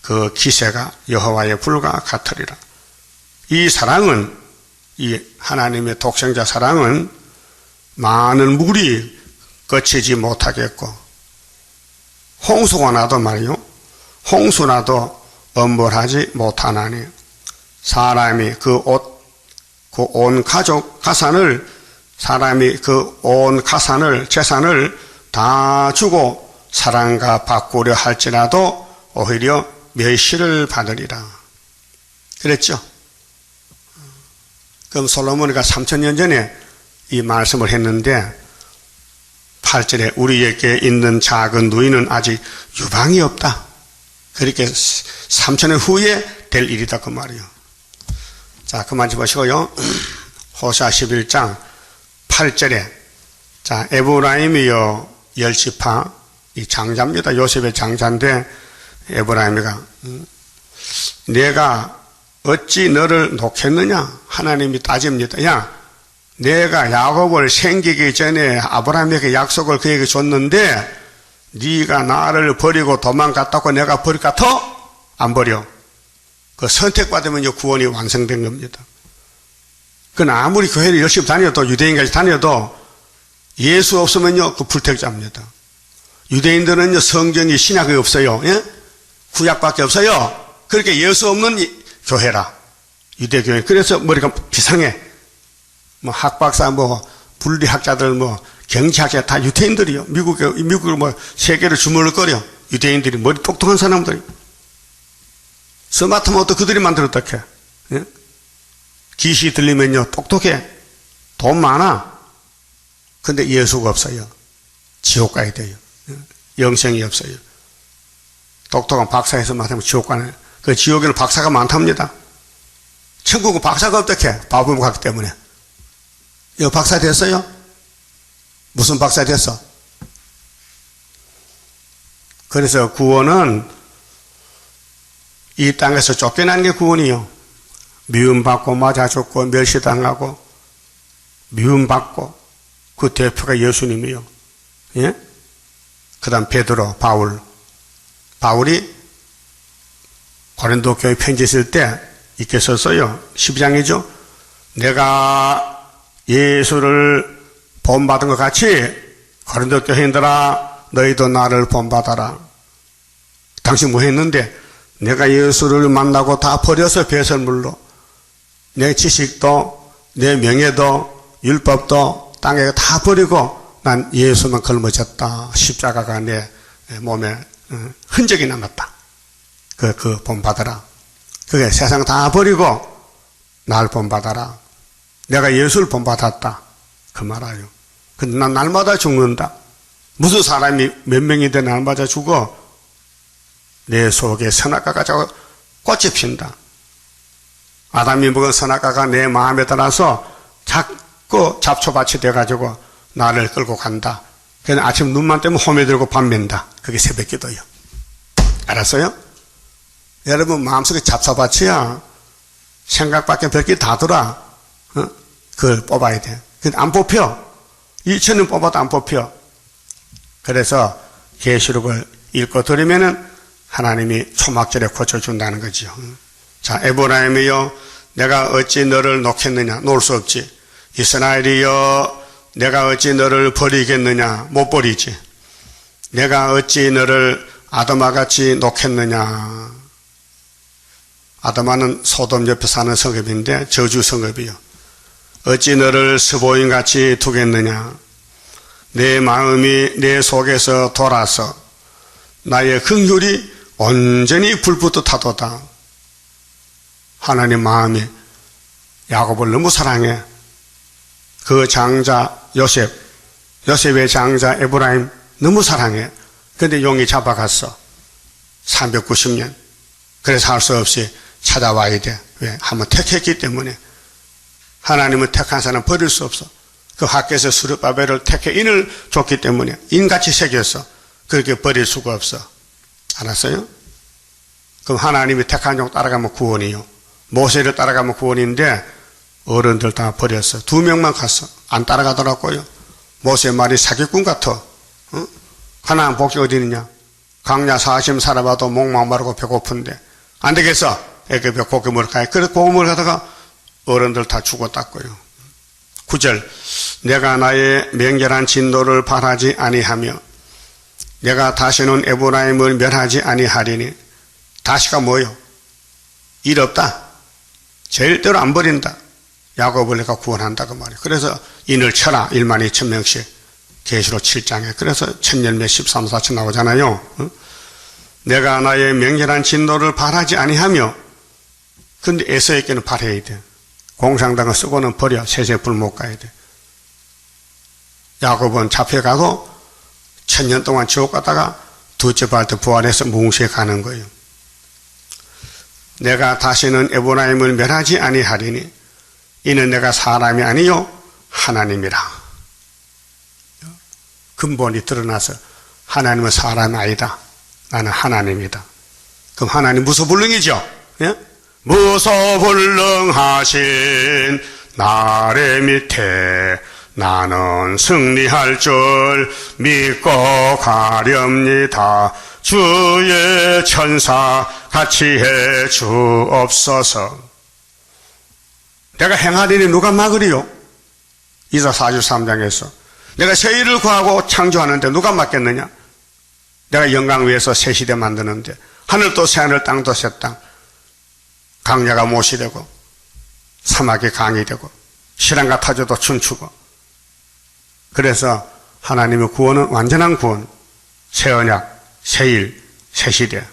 그 기세가 여호와의 불과 같으리라. 이 사랑은 이 하나님의 독생자 사랑은 많은 물이 거치지 못하겠고 홍수가 나도 말이요 홍수나도 엄벌하지 못하나니 사람이 그 온 가족 가산을 사람이 그 온 가산을 재산을 다 주고 사랑과 바꾸려 할지라도 오히려 멸시를 받으리라. 그랬죠? 그럼 솔로몬이가 3000년 전에 이 말씀을 했는데 8절에 우리에게 있는 작은 누이는 아직 유방이 없다. 그렇게 3000년 후에 될 일이다 그 말이에요. 자, 그만 좀 보시고요. 호세아 11장 8절에 자, 에브라임이여 열지파 이 장자입니다. 요셉의 장자인데 에브라임이가 내가 어찌 너를 놓겠느냐? 하나님이 따집니다. 야, 내가 야곱을 생기기 전에 아브라함에게 약속을 그에게 줬는데 네가 나를 버리고 도망갔다고 내가 버릴 것 같아? 안 버려. 그 선택받으면 구원이 완성된 겁니다. 그건 아무리 교회를 열심히 다녀도 유대인까지 다녀도 예수 없으면요 그 불택자입니다. 유대인들은요 성경이 신약이 없어요. 예? 구약밖에 없어요. 그렇게 예수 없는 교회라 유대교회. 그래서 머리가 비상해. 뭐 학박사 뭐 분리학자들 뭐 경제학자 다 유대인들이요. 미국을 뭐 세계를 주물거려. 유대인들이 머리 똑똑한 사람들이. 스마트폰도 그들이 만들었다 해. 예? 귀시 들리면요 똑똑해. 돈 많아. 근데 예수가 없어요. 지옥 가야 돼요. 예? 영생이 없어요. 똑똑한 박사에서 말하면 지옥 가는. 그 지옥에는 박사가 많답니다. 천국은 박사가 어떻게? 바보면 갔기 때문에. 이거 박사 됐어요? 무슨 박사 됐어? 그래서 구원은 이 땅에서 쫓겨나는 게 구원이요. 미움받고 맞아 죽고 멸시당하고 미움받고 그 대표가 예수님이요. 예? 그 다음 베드로, 바울이 고린도 교회 편지 쓸 때 이렇게 썼어요. 12장이죠. 내가 예수를 본받은 것 같이 고린도 교회인들아 너희도 나를 본받아라. 당신 뭐 했는데 내가 예수를 만나고 다 버려서 배설물로 내 지식도 내 명예도 율법도 땅에 다 버리고 난 예수만 걸머졌다. 십자가가 내 몸에 흔적이 남았다. 그 본받아라. 그게 세상 다 버리고 날 본받아라. 내가 예수를 본받았다. 그 말아요. 근데 난 날마다 죽는다. 무슨 사람이 몇 명이 돼 날마다 죽어? 내 속에 선악과가 자꾸 꽃이 핀다. 아담이 먹은 선악과가 내 마음에 따라서 자꾸 잡초밭이 돼가지고 나를 끌고 간다. 그래서 아침 눈만 뜨면 홈에 들고 밤 맨다. 그게 새벽 기도예요. 알았어요? 여러분 마음속에 잡초밭이야. 생각밖에 별게 다 돌아. 그걸 뽑아야 돼. 근데 안 뽑혀. 2000년 뽑아도 안 뽑혀. 그래서 계시록을 읽고 들으면은 하나님이 초막절에 고쳐준다는 거죠. 자, 에브라임이여 내가 어찌 너를 놓겠느냐? 놓을 수 없지. 이스라엘이여 내가 어찌 너를 버리겠느냐? 못 버리지. 내가 어찌 너를 아드마같이 놓겠느냐? 아드마는 소돔 옆에 사는 성읍인데 저주 성읍이요. 어찌 너를 스보임같이 두겠느냐? 내 마음이 내 속에서 돌아서 나의 긍휼이 온전히 불붙어 타도다. 하나님 마음이 야곱을 너무 사랑해. 그 장자 요셉의 장자 에브라임 너무 사랑해. 근데 용이 잡아갔어. 390년. 그래서 할 수 없이 찾아와야 돼. 왜? 한번 택했기 때문에. 하나님은 택한 사람 버릴 수 없어. 그 학교에서 스룹바벨을 택해 인을 줬기 때문에 인같이 새겼어. 그렇게 버릴 수가 없어. 알았어요? 그럼 하나님이 택한 종 따라가면 구원이요. 모세를 따라가면 구원인데 어른들 다 버렸어. 2명만 갔어. 안 따라가더라고요. 모세 말이 사기꾼 같아. 어? 하나님 복이 어디 있느냐? 강야 40 살아봐도 목만 마르고 배고픈데 안 되겠어. 애굽에 고기 먹으러 가야. 그래서 고기 먹으러 가다가 어른들 다 죽었다고요. 9절 내가 나의 맹렬한 진노를 발하지 아니하며 내가 다시는 에브라임을 멸하지 아니하리니 다시가 뭐요? 일 없다. 절대로 안 버린다. 야곱을 내가 구원한다 그 말이에요. 그래서 인을 쳐라. 1만 2천 명씩. 계시록 7장에. 그래서 천열매 13, 14천 나오잖아요. 내가 나의 명렬한 진노를 바라지 아니하며, 근데 에서에게는 바라야 돼. 공상당을 쓰고는 버려. 세세 불 못 가야 돼. 야곱은 잡혀가고 천년 동안 지옥 갔다가 둘째 발 때 부활해서 뭉시에 가는 거예요. 내가 다시는 에브라임을 멸하지 아니하리니 이는 내가 사람이 아니요 하나님이라. 근본이 드러나서 하나님은 사람이 아니다. 나는 하나님이다. 그럼 하나님 무소불능이죠. 예? 무소불능하신 나래 밑에 나는 승리할 줄 믿고 가렵니다. 주의 천사 같이 해 주옵소서. 내가 행하리니 누가 막으리요? 이사 43장에서 내가 새 일을 구하고 창조하는데 누가 막겠느냐? 내가 영광 위에서 새 시대 만드는데 하늘도 새 하늘 땅도 새 땅, 강야가 못이 되고 사막이 강이 되고 시랑과 타조도 춤추고. 그래서 하나님의 구원은 완전한 구원, 새 언약, 새 일, 새 시대.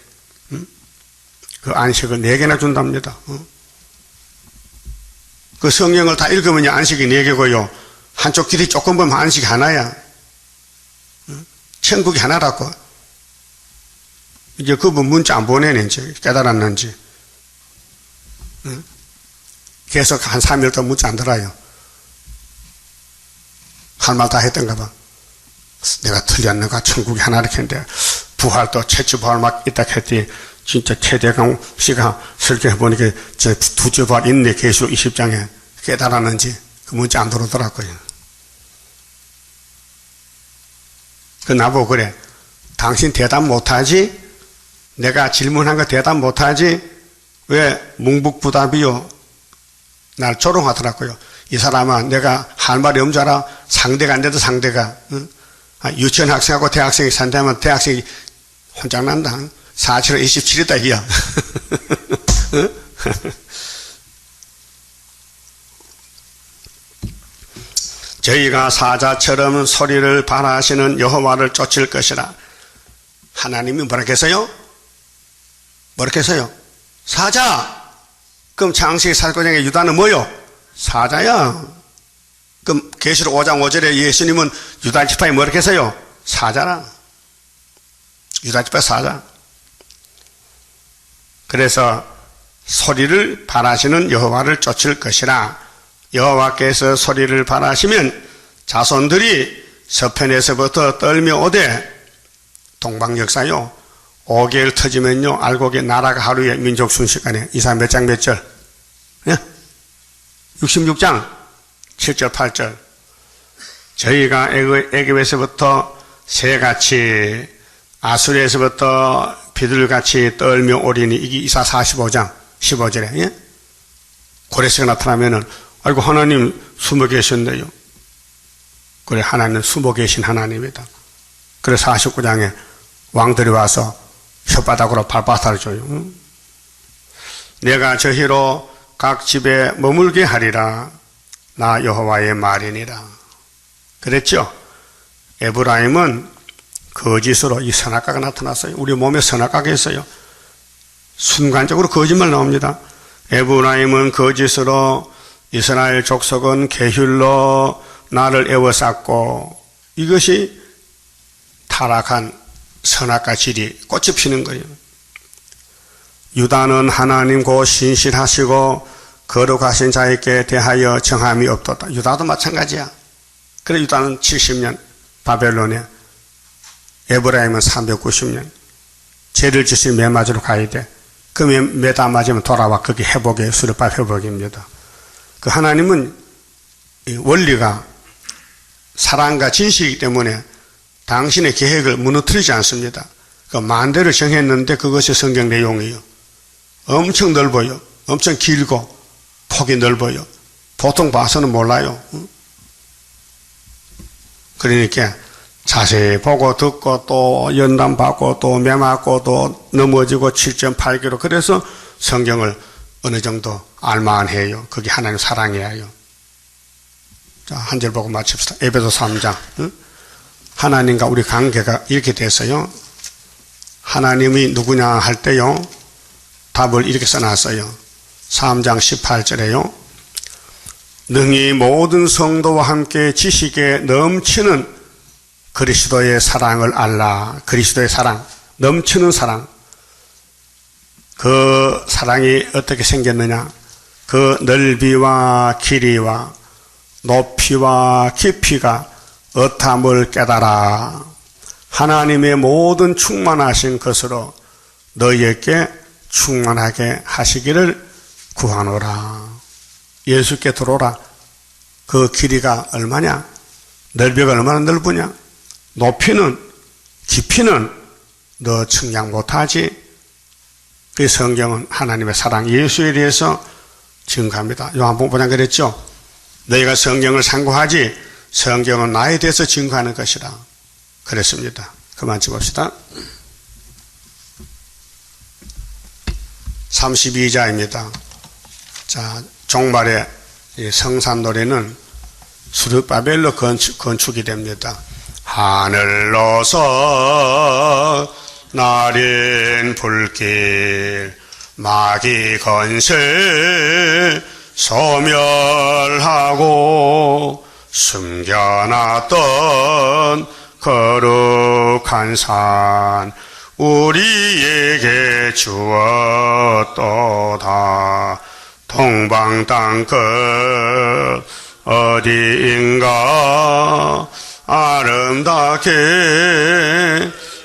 그 안식을 4개나 준답니다. 그 성경을 다 읽으면 안식이 4개고요. 한쪽 길이 조금 보면 안식이 하나야. 천국이 하나라고. 이제 그분 문자 안 보내는지 깨달았는지. 계속 한 3일 동안 문자 안 들어요. 할 말 다 했던가 봐. 내가 틀렸는가? 천국이 하나를 했는데 부활도 최초 부활 막 있다 했더니 진짜 최대강 씨가 설교해보니까 저 두째 부활 있네. 계시록 20장에 깨달았는지 그 문자 안 들어오더라고요. 그 나보고 그래. 당신 대답 못하지? 내가 질문한 거 대답 못하지? 왜 뭉북부답이요? 날 조롱하더라고요. 이 사람아, 내가 할 말이 없는 줄 알아? 상대가 안 돼도 상대가. 응? 유치원 학생하고 대학생이 산다면 대학생이 혼장난다. 47에 27이다, 이야. 저희가 사자처럼 소리를 발하시는 여호와를 쫓을 것이라. 하나님이 뭐라 했어요? 뭐라 했어요? 사자! 그럼 창세기 49장의 유다는 뭐요? 사자야. 그럼 계시록 5장 5절에 예수님은 유다 지파에 뭐라 했어요? 사자라. 유다 지파 사자. 그래서 소리를 발하시는 여호와를 쫓을 것이라. 여호와께서 소리를 발하시면 자손들이 서편에서부터 떨며 오되, 동방 역사요. 5개월 터지면요, 알곡의 나라가 하루에 민족 순식간에. 이사 몇 장 몇 절? 예? 66장 7절 8절. 저희가 애굽에서부터 새같이 아수리에서부터 비둘같이 떨며 오리니. 이게 이사 45장 15절에. 예? 고레스가 나타나면은 아이고 하나님 숨어 계셨네요. 그래, 하나님 숨어 계신 하나님이다. 그래 49장에 왕들이 와서 혓바닥으로 발바닥을 줘요. 내가 저희로 각 집에 머물게 하리라. 나 여호와의 말이니라. 그랬죠? 에브라임은 거짓으로 이 선악과가 나타났어요. 우리 몸에 선악과가 있어요. 순간적으로 거짓말 나옵니다. 에브라임은 거짓으로, 이스라엘 족속은 계율로 나를 애워쌌고, 이것이 타락한 선악과 질이 꽃이 피는 거예요. 유다는 하나님 곧 신실하시고 거룩하신 자에게 대하여 정함이 없도다. 유다도 마찬가지야. 그래 유다는 70년 바벨론에, 에브라임은 390년. 죄를 짓을 매 맞으러 가야 돼. 그 매다 맞으면 돌아와. 그게 회복의 수렵밥 회복입니다. 그 하나님은 원리가 사랑과 진실이기 때문에 당신의 계획을 무너뜨리지 않습니다. 그 만대를 정했는데 그것이 성경 내용이에요. 엄청 넓어요. 엄청 길고 폭이 넓어요. 보통 봐서는 몰라요. 그러니까 자세히 보고 듣고 또 연단받고 또 매맞고 또 넘어지고 7.8km. 그래서 성경을 어느 정도 알만해요. 그게 하나님 사랑이에요. 자, 한 절 보고 마칩시다. 에베소 3장. 응? 하나님과 우리 관계가 이렇게 됐어요. 하나님이 누구냐 할 때요, 답을 이렇게 써놨어요. 3장 18절에요. 능히 모든 성도와 함께 지식에 넘치는 그리스도의 사랑을 알라. 그리스도의 사랑, 넘치는 사랑. 그 사랑이 어떻게 생겼느냐? 그 넓이와 길이와 높이와 깊이가 어떠함을 깨달아 하나님의 모든 충만하신 것으로 너희에게 충만하게 하시기를 구하노라. 예수께 들어오라. 그 길이가 얼마냐? 넓이가 얼마나 넓으냐? 높이는, 깊이는 너 측량 못하지. 그 성경은 하나님의 사랑, 예수에 대해서 증거합니다. 요한복음 5장 그랬죠. 너희가 성경을 상고하지 성경은 나에 대해서 증거하는 것이라 그랬습니다. 그만 찍읍시다. 32자입니다. 자, 종말의 성산 노래는 수르바벨로 건축이 됩니다. 하늘로서 나린 불길 마귀 건세 소멸하고 숨겨놨던 거룩한 산 우리에게 주었도다. 동방 땅끝 어디인가 아름답게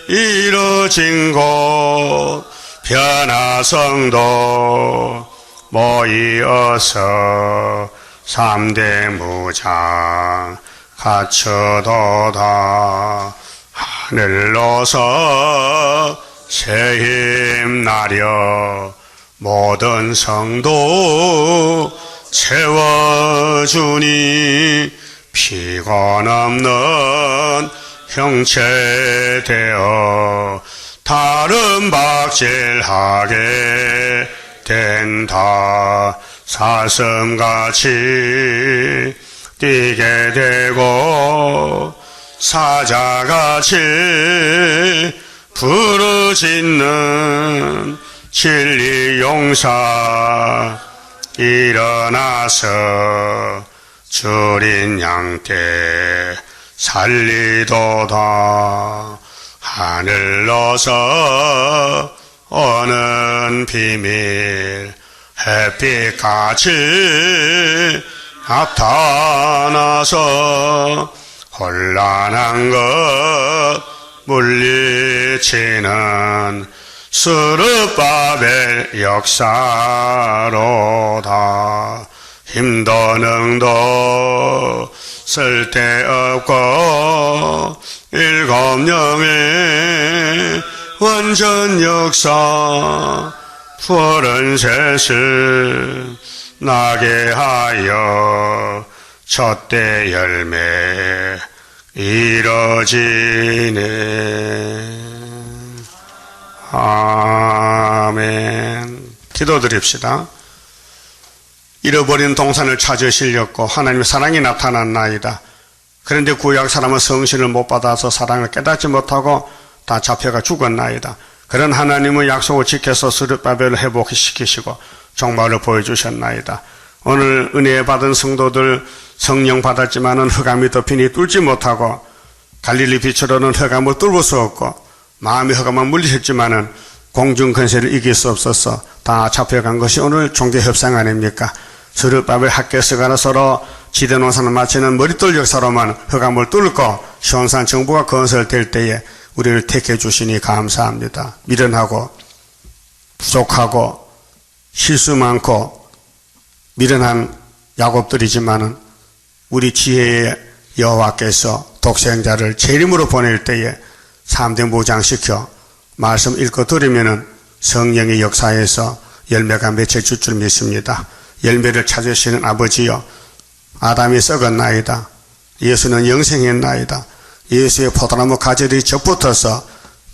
이루어진 곳 변화성도 모이어서 3대 무장 갖춰도다. 하늘로서 새 힘 나려 모든 성도 채워주니 피곤 없는 형체 되어 다른 박질하게 된다. 사슴같이 뛰게 되고 사자같이 부르짖는 진리 용사 일어나서 줄인 양떼 살리도다. 하늘로서 오는 비밀 햇빛같이 나타나서 혼란한 것 물리치는 스룹바벨 역사로다. 힘도 능도 쓸데없고 일곱 영의 완전 역사 푸른 셋을 나게 하여 첫대 열매 이뤄지네. 아멘. 기도드립시다. 잃어버린 동산을 찾으시려고 하나님의 사랑이 나타났나이다. 그런데 구약 사람은 성신을 못 받아서 사랑을 깨닫지 못하고 다 잡혀가 죽었나이다. 그런 하나님의 약속을 지켜서 스룹바벨을 회복시키시고 종말을 보여주셨나이다. 오늘 은혜 받은 성도들 성령 받았지만은 흑암이 덮이니 뚫지 못하고 갈릴리 빛으로는 흑암을 뚫을 수 없고 마음의 흑암만 물리셨지만은 공중 권세를 이길 수 없어서 다 잡혀간 것이 오늘 종교 협상 아닙니까? 스룹바벨 학교에서 서로 지대 농사를 마치는 머릿돌 역사로만 흑암을 뚫고 시온산 정부가 건설될 때에 우리를 택해 주시니 감사합니다. 미련하고 부족하고 실수 많고 미련한 야곱들이지만은 우리 지혜의 여호와께서 독생자를 재림으로 보낼 때에 3대 무장시켜 말씀 읽고 들으면은 성령의 역사에서 열매가 맺혀질 줄 믿습니다. 열매를 찾으시는 아버지여, 아담이 썩었나이다. 예수는 영생했나이다. 예수의 포도나무 가지들이 접붙어서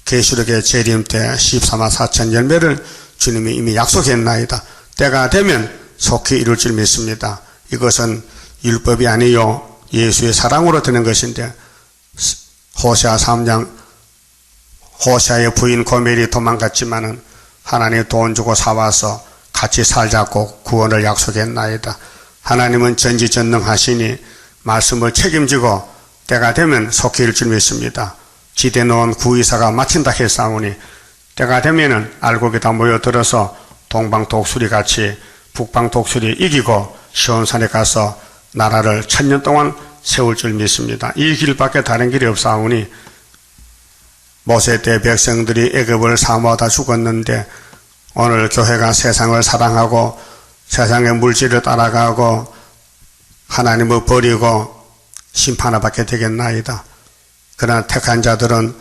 계시록의 재림 때 14만 4천 열매를 주님이 이미 약속했나이다. 때가 되면 속히 이룰 줄 믿습니다. 이것은 율법이 아니요 예수의 사랑으로 되는 것인데, 호세아 3장 호세아의 부인 고멜이 도망갔지만은 하나님 돈 주고 사와서 같이 살자고 구원을 약속했나이다. 하나님은 전지전능하시니 말씀을 책임지고 때가 되면 속히 이룰 줄 믿습니다. 지대 놓은 구의사가 마친다 했사오니 때가 되면은 알곡이 다 모여들어서 동방 독수리 같이 북방 독수리 이기고 시온산에 가서 나라를 1000년 동안 세울 줄 믿습니다. 이 길밖에 다른 길이 없사오니 모세 때 백성들이 애굽을 사모하다 죽었는데 오늘 교회가 세상을 사랑하고 세상의 물질을 따라가고 하나님을 버리고 심판을 받게 되겠나이다. 그러나 택한 자들은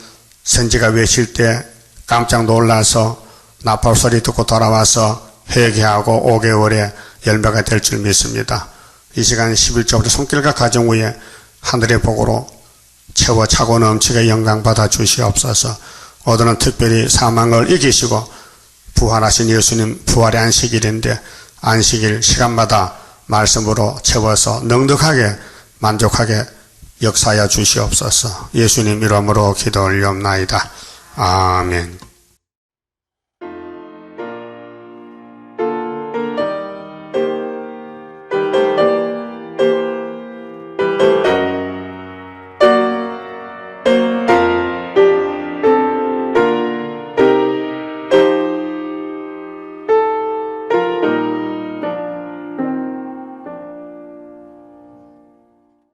선지가 외칠 때 깜짝 놀라서 나팔 소리 듣고 돌아와서 회개하고 5개월에 열매가 될 줄 믿습니다. 이 시간 11조부터 손길과 가정 위에 하늘의 복으로 채워 차고 넘치게 영광 받아 주시옵소서. 오늘은 특별히 사망을 이기시고 부활하신 예수님 부활의 안식일인데 안식일 시간마다 말씀으로 채워서 넉넉하게 만족하게 역사하여 주시옵소서. 예수님 이름으로 기도 올리옵나이다. 아멘.